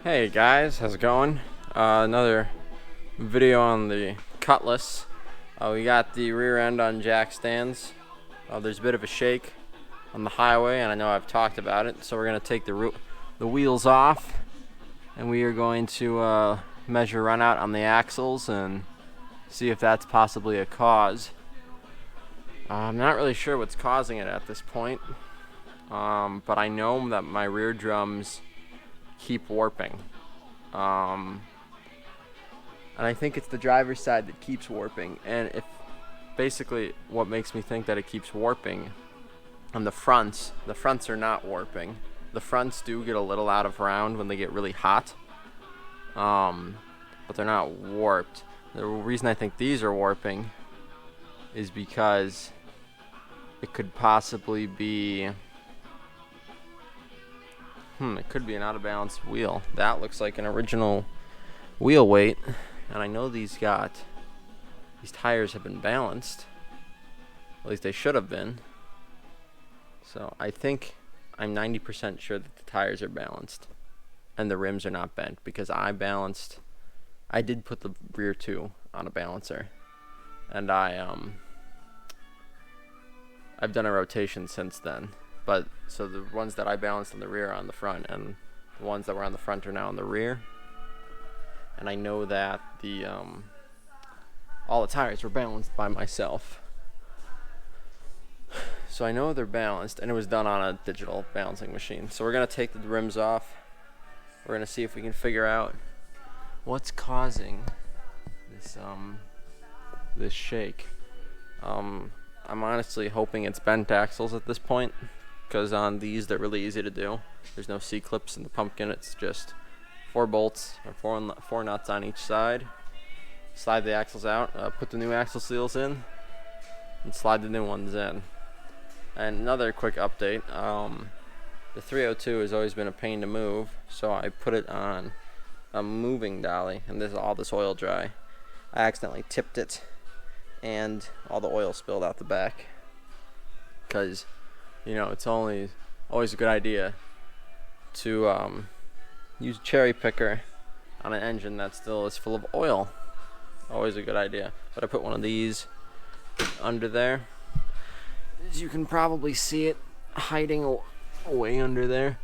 Hey guys, how's it going? Another video on the Cutlass. We got the rear end on jack stands. There's a bit of a shake on the highway, and I know I've talked about it, so we're going to take the wheels off, and we are going to measure run out on the axles and see if that's possibly a cause. I'm not really sure what's causing it at this point, but I know that my rear drums keep warping. And I think it's the driver's side that keeps warping. And if basically what makes me think that it keeps warping on the fronts are not warping. The fronts do get a little out of round when they get really hot, but they're not warped. The reason I think these are warping is because it could possibly be it could be an out of balance wheel. That looks like an original wheel weight, and I know these tires have been balanced. At least they should have been. So I think I'm 90% sure that the tires are balanced and the rims are not bent, because I did put the rear two on a balancer, and I've done a rotation since then. But so the ones that I balanced on the rear are on the front, and the ones that were on the front are now on the rear. And I know that all the tires were balanced by myself. So I know they're balanced, and it was done on a digital balancing machine. So we're gonna take the rims off. We're gonna see if we can figure out what's causing this shake. I'm honestly hoping it's bent axles at this point, because on these they're really easy to do. There's no C-clips in the pumpkin. It's just 4 bolts or four nuts on each side. Slide the axles out, put the new axle seals in, and slide the new ones in. And another quick update, the 302 has always been a pain to move, so I put it on a moving dolly, and all this oil dry. I accidentally tipped it, and all the oil spilled out the back. Because, it's always a good idea to use a cherry picker on an engine that still is full of oil. Always a good idea. But I put one of these under there. As you can probably see it hiding away under there.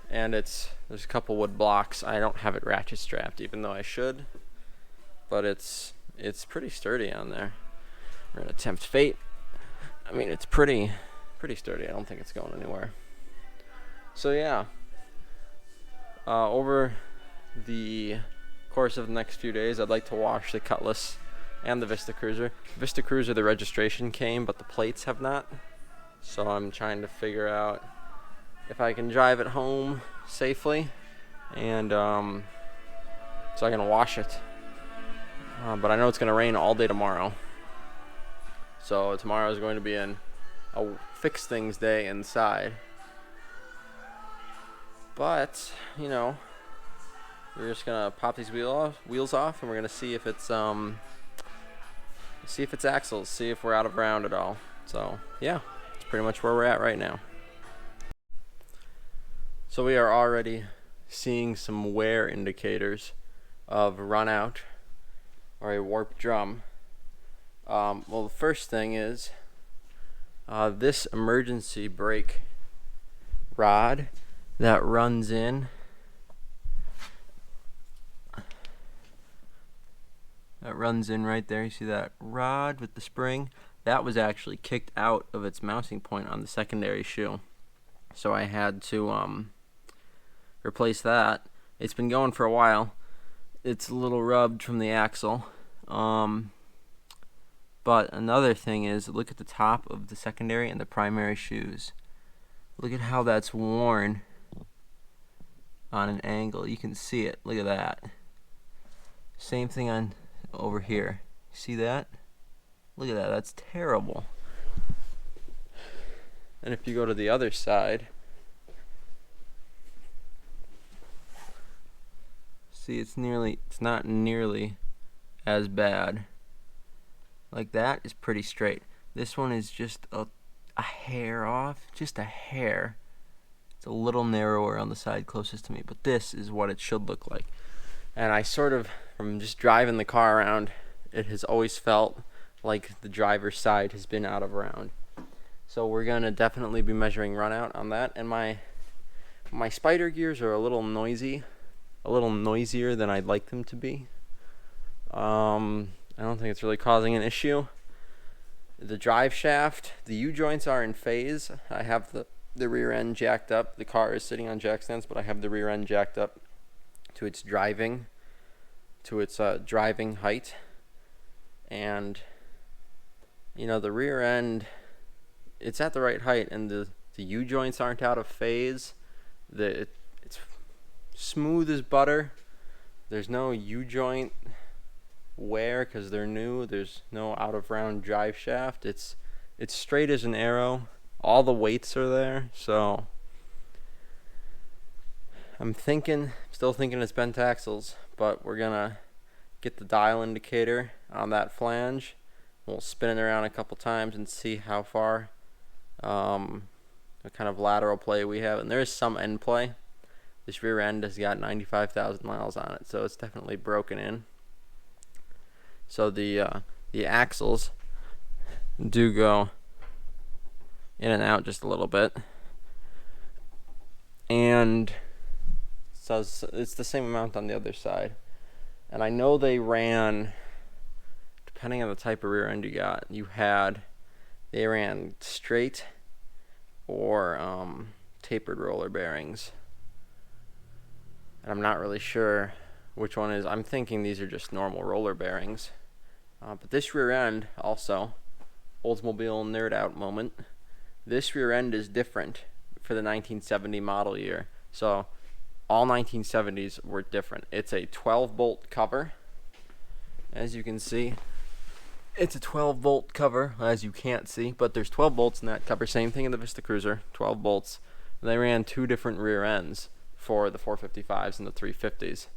And there's a couple wood blocks. I don't have it ratchet strapped, even though I should. But it's pretty sturdy on there. We're gonna tempt fate. I mean, it's pretty sturdy. I don't think it's going anywhere. So yeah, over the course of the next few days, I'd like to wash the Cutlass and the Vista Cruiser. Vista Cruiser, the registration came, but the plates have not. So I'm trying to figure out if I can drive it home safely, and so I can wash it. But I know it's going to rain all day tomorrow. So tomorrow is going to be a fix things day inside. But, we're just going to pop these wheels off, and we're going to see if it's axles, see if we're out of round at all. So, yeah, that's pretty much where we're at right now. So we are already seeing some wear indicators of run out or a warped drum. Well, the first thing is this emergency brake rod that runs in right there. You see that rod with the spring? That was actually kicked out of its mounting point on the secondary shoe, so I had to replace that. It's been going for a while. It's a little rubbed from the axle. But another thing is, look at the top of the secondary and the primary shoes. Look at how that's worn on an angle. You can see it. Look at that. Same thing on over here. See that? Look at that. That's terrible. And if you go to the other side, see, it's not nearly as bad. Like, that is pretty straight. This one is just a hair off, just a hair. It's a little narrower on the side closest to me, but this is what it should look like. And I sort of, from just driving the car around, it has always felt like the driver's side has been out of round. So we're going to definitely be measuring run out on that. And my spider gears are a little noisy, a little noisier than I'd like them to be. I don't think it's really causing an issue. The drive shaft, the U-joints are in phase. I have the rear end jacked up. The car is sitting on jack stands, but I have the rear end jacked up to its driving height. And the rear end, it's at the right height, and the U-joints aren't out of phase. It's smooth as butter. There's no U-joint wear because they're new. There's no out of round drive shaft. It's straight as an arrow. All the weights are there. So I'm still thinking it's bent axles, but we're gonna get the dial indicator on that flange. We'll spin it around a couple times and see how far, what kind of lateral play we have. And there is some end play. This rear end has got 95,000 miles on it, so it's definitely broken in. So the axles do go in and out just a little bit, and so it's the same amount on the other side. And I know they ran, depending on the type of rear end you got, they ran straight or tapered roller bearings. And I'm not really sure which one is. I'm thinking these are just normal roller bearings. But this rear end also, Oldsmobile nerd out moment, this rear end is different for the 1970 model year. So all 1970s were different. It's a 12-bolt cover. As you can see, it's a 12-bolt cover, as you can't see, but there's 12 bolts in that cover. Same thing in the Vista Cruiser, 12 bolts. And they ran two different rear ends for the 455s and the 350s.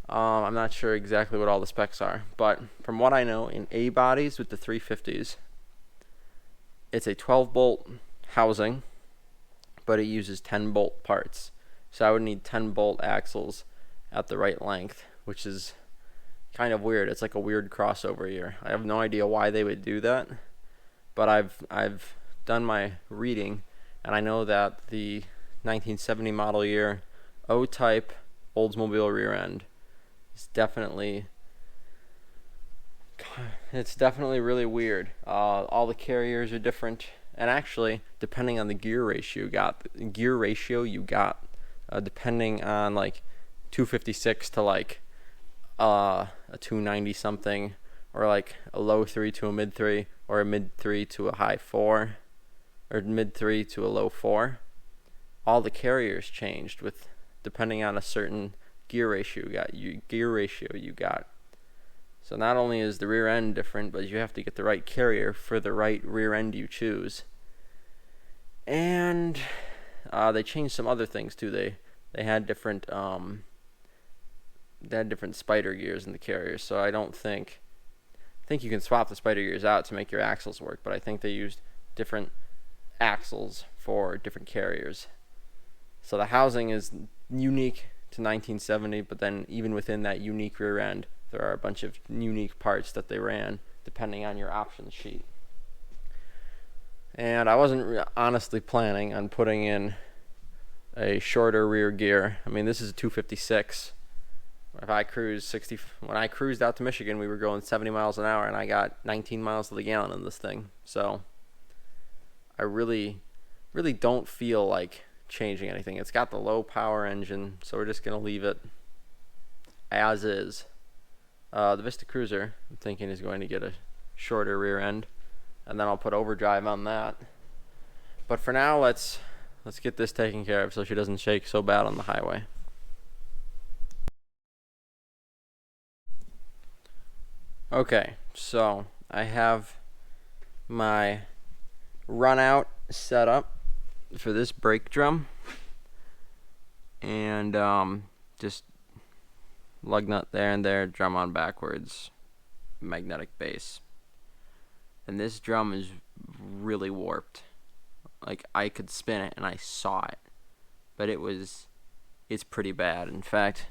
I'm not sure exactly what all the specs are, but from what I know, in A bodies with the 350s, it's a 12-bolt housing, but it uses 10-bolt parts. So I would need 10-bolt axles at the right length, which is kind of weird. It's like a weird crossover here. I have no idea why they would do that, but I've done my reading, and I know that the 1970 model year O-type Oldsmobile rear end is definitely really weird. All the carriers are different, and actually, depending on the gear ratio you got, depending on like 256 to like a 290 something, or like a low 3 to a mid 3, or a mid 3 to a high 4, or mid 3 to a low 4. All the carriers changed with depending on a certain gear ratio you got. So not only is the rear end different, but you have to get the right carrier for the right rear end you choose. And they changed some other things too. They had different spider gears in the carriers. So I think you can swap the spider gears out to make your axles work, but I think they used different axles for different carriers. So the housing is unique to 1970, but then even within that unique rear end, there are a bunch of unique parts that they ran depending on your options sheet. And I wasn't honestly planning on putting in a shorter rear gear. I mean, this is a 256. When I cruised out to Michigan, we were going 70 miles an hour, and I got 19 miles to the gallon in this thing. So I really don't feel like changing anything. It's got the low power engine, so we're just gonna leave it as is. The Vista Cruiser, I'm thinking, is going to get a shorter rear end, and then I'll put overdrive on that. But for now, let's get this taken care of so she doesn't shake so bad on the highway. Okay, so I have my run out set up for this brake drum, and just lug nut there and there, drum on backwards, magnetic base. And this drum is really warped. Like, I could spin it and I saw it. but it's pretty bad. In fact,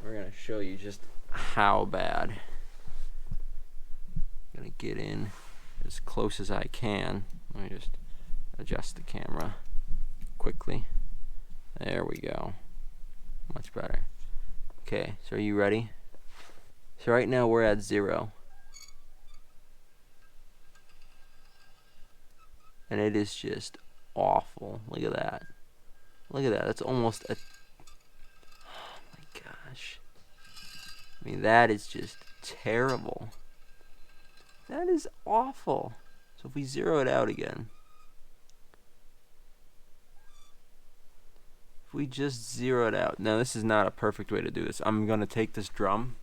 we're gonna show you just how bad. I'm gonna get in as close as I can. Let me just adjust the camera quickly. There we go. Much better. Okay, so are you ready? So right now we're at 0. And it is just awful. Look at that. Look at that. That's almost a... Oh my gosh. I mean, that is just terrible. That is awful. So if we zero it out again. If we just zero it out. Now, this is not a perfect way to do this. I'm going to take this drum.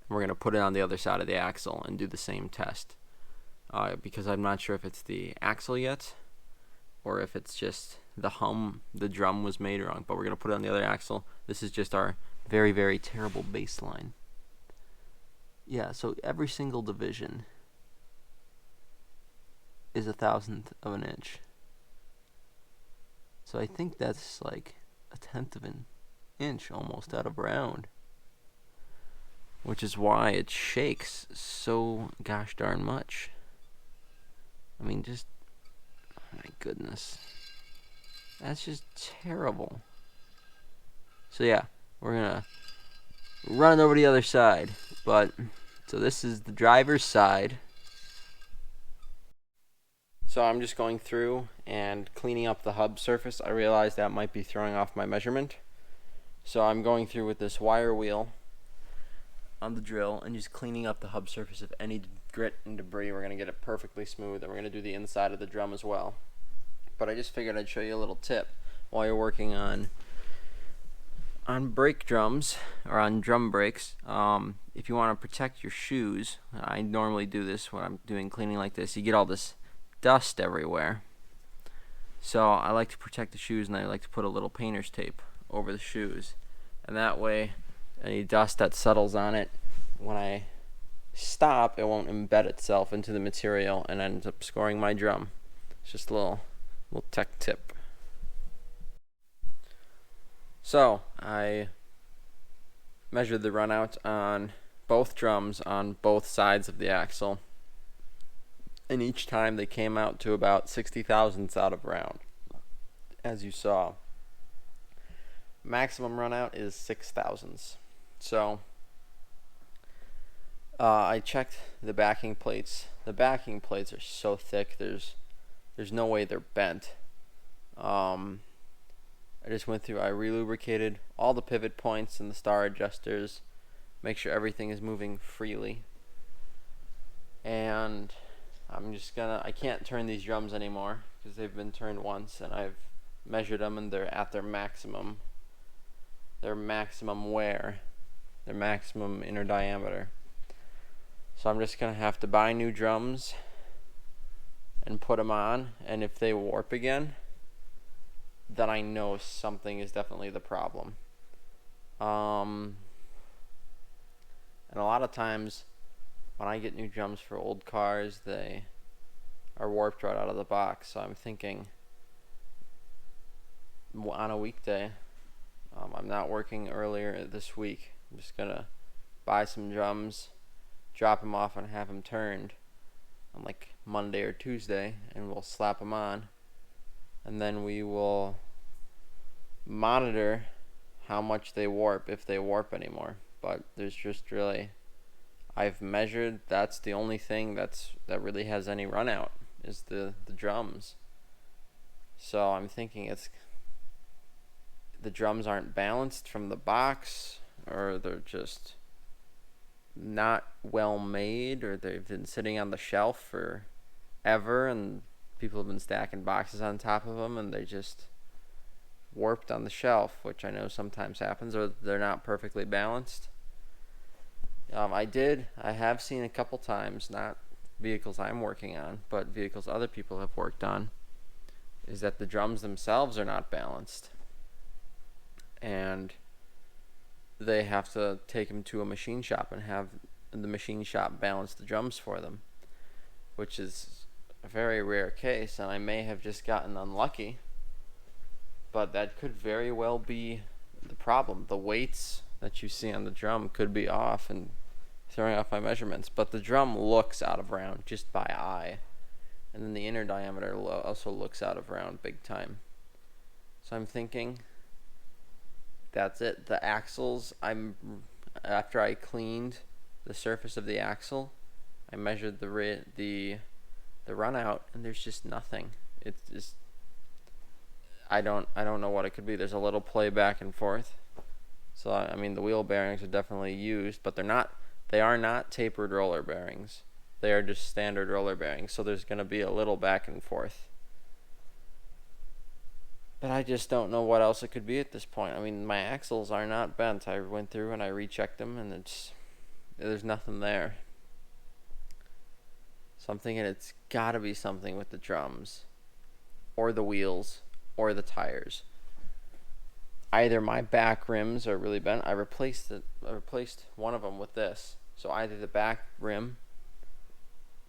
We're going to put it on the other side of the axle and do the same test. Because I'm not sure if it's the axle yet or if it's just the drum was made wrong, but we're going to put it on the other axle. This is just our very, very terrible baseline. Yeah, so every single division is 1/1000th of an inch. So I think that's like 1/10 of an inch almost out of round, which is why it shakes so gosh darn much. I mean, just, oh my goodness. That's just terrible. So yeah, we're gonna run it over the other side. But, so this is the driver's side. So I'm just going through and cleaning up the hub surface. I realized that might be throwing off my measurement. So I'm going through with this wire wheel on the drill and just cleaning up the hub surface of any grit and debris. We're going to get it perfectly smooth, and we're going to do the inside of the drum as well. But I just figured I'd show you a little tip while you're working on brake drums or on drum brakes. If you want to protect your shoes, I normally do this when I'm doing cleaning like this. You get all this dust everywhere. So I like to protect the shoes, and I like to put a little painter's tape over the shoes. And that way, any dust that settles on it, when I stop, it won't embed itself into the material and ends up scoring my drum. It's just a little tech tip. So I measured the runout on both drums on both sides of the axle, and each time they came out to about 60/1000ths out of round, as you saw. Maximum runout is 6/1000ths. So I checked the backing plates. The backing plates are so thick, there's no way they're bent. I just went through, I relubricated all the pivot points and the star adjusters, make sure everything is moving freely. And I'm just I can't turn these drums anymore because they've been turned once, and I've measured them and they're at their maximum wear, their maximum inner diameter. So I'm just going to have to buy new drums and put them on, and if they warp again, then I know something is definitely the problem. And a lot of times when I get new drums for old cars, they are warped right out of the box. So I'm thinking on a weekday, I'm not working earlier this week. I'm just going to buy some drums, drop them off, and have them turned on like Monday or Tuesday, and we'll slap them on, and then we will monitor how much they warp, if they warp anymore. But there's just really, I've measured, that's the only thing that really has any run out is the drums. So I'm thinking it's the drums aren't balanced from the box, or they're just not well made, or they've been sitting on the shelf for ever and people have been stacking boxes on top of them and they just warped on the shelf, which I know sometimes happens, or they're not perfectly balanced. I have seen a couple times, not vehicles I'm working on, but vehicles other people have worked on, is that the drums themselves are not balanced, and they have to take them to a machine shop and have the machine shop balance the drums for them, which is a very rare case, and I may have just gotten unlucky but that could very well be the problem. The weights that you see on the drum could be off and throwing off my measurements, but the drum looks out of round just by eye, and then the inner diameter also looks out of round big time. So I'm thinking that's it. The axles, after I cleaned the surface of the axle, I measured the run out, and there's just nothing. It's just, I don't know what it could be. There's a little play back and forth. So I mean, the wheel bearings are definitely used, but they are not tapered roller bearings. They are just standard roller bearings. So there's going to be a little back and forth. But I just don't know what else it could be at this point. I mean, my axles are not bent. I went through and I rechecked them, and there's nothing there. So I'm thinking it's got to be something with the drums, or the wheels, or the tires. Either my back rims are really bent. I replaced one of them with this. So either the back rim,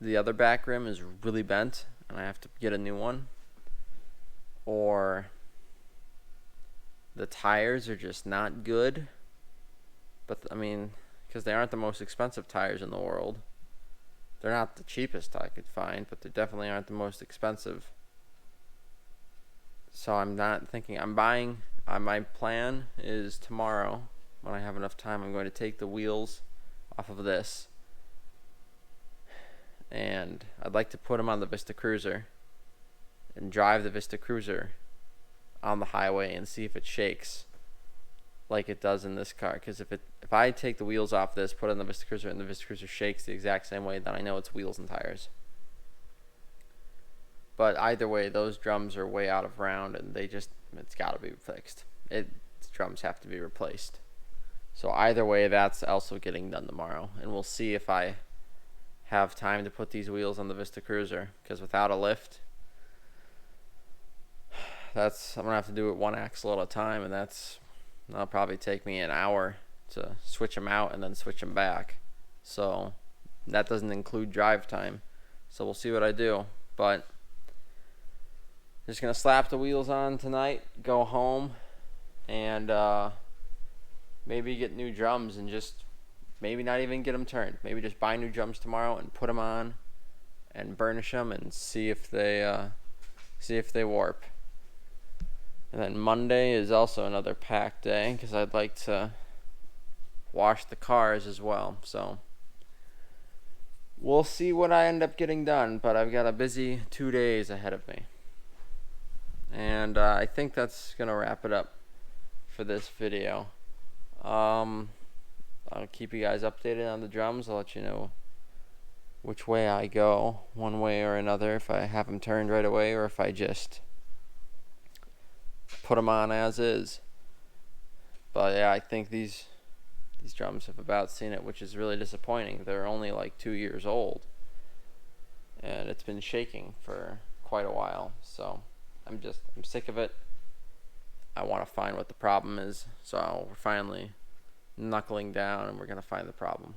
the other back rim is really bent, and I have to get a new one, or the tires are just not good. But I mean, because they aren't the most expensive tires in the world. They're not the cheapest I could find, but they definitely aren't the most expensive. So I'm not thinking, I'm buying, my plan is tomorrow, when I have enough time, I'm going to take the wheels off of this, and I'd like to put them on the Vista Cruiser and drive the Vista Cruiser on the highway and see if it shakes like it does in this car. Because if I take the wheels off this, put it on the Vista Cruiser, and the Vista Cruiser shakes the exact same way, then I know it's wheels and tires. But either way, those drums are way out of round, and it's got to be fixed. The drums have to be replaced. So either way, that's also getting done tomorrow, and we'll see if I have time to put these wheels on the Vista Cruiser, because without a lift, I'm gonna have to do it one axle at a time, and that'll probably take me an hour to switch them out and then switch them back. So that doesn't include drive time. So we'll see what I do, but just gonna slap the wheels on tonight, go home, and maybe get new drums, and just maybe not even get them turned. Maybe just buy new drums tomorrow and put them on and burnish them and see if they warp. And then Monday is also another packed day, because I'd like to wash the cars as well. So we'll see what I end up getting done, but I've got a busy 2 days ahead of me. And I think that's going to wrap it up for this video. I'll keep you guys updated on the drums. I'll let you know which way I go, one way or another, if I have them turned right away or if I just put them on as is. But yeah, I think these drums have about seen it, which is really disappointing. They're only like 2 years old, and it's been shaking for quite a while. So I'm sick of it. I want to find what the problem is. So we're finally knuckling down, and we're going to find the problem.